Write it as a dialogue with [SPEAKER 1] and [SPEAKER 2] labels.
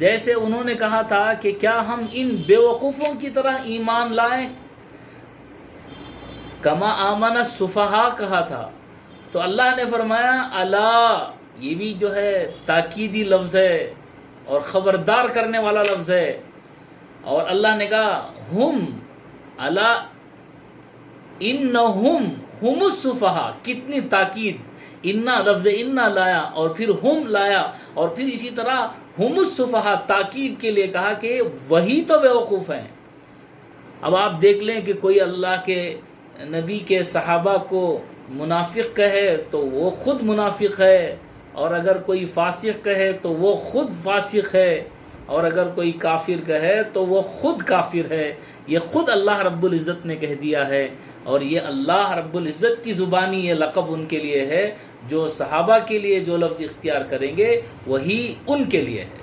[SPEAKER 1] جیسے انہوں نے کہا تھا کہ کیا ہم ان بیوقوفوں کی طرح ایمان لائیں، کما آمن السفہاء کہا تھا، تو اللہ نے فرمایا الا، یہ بھی جو ہے تاکیدی لفظ ہے اور خبردار کرنے والا لفظ ہے، اور اللہ نے کہا ہم، الا انہم ہم السفہاء، کتنی تاکید، انا لفظ انا لایا اور پھر ہم لایا، اور پھر اسی طرح ہم السفہاء تاکید کے لیے کہا کہ وہی تو بیوقوف ہیں۔ اب آپ دیکھ لیں کہ کوئی اللہ کے نبی کے صحابہ کو منافق کہے تو وہ خود منافق ہے، اور اگر کوئی فاسق کہے تو وہ خود فاسق ہے، اور اگر کوئی کافر کہے تو وہ خود کافر ہے۔ یہ خود اللہ رب العزت نے کہہ دیا ہے، اور یہ اللہ رب العزت کی زبانی یہ لقب ان کے لیے ہے، جو صحابہ کے لیے جو لفظ اختیار کریں گے وہی ان کے لیے ہے۔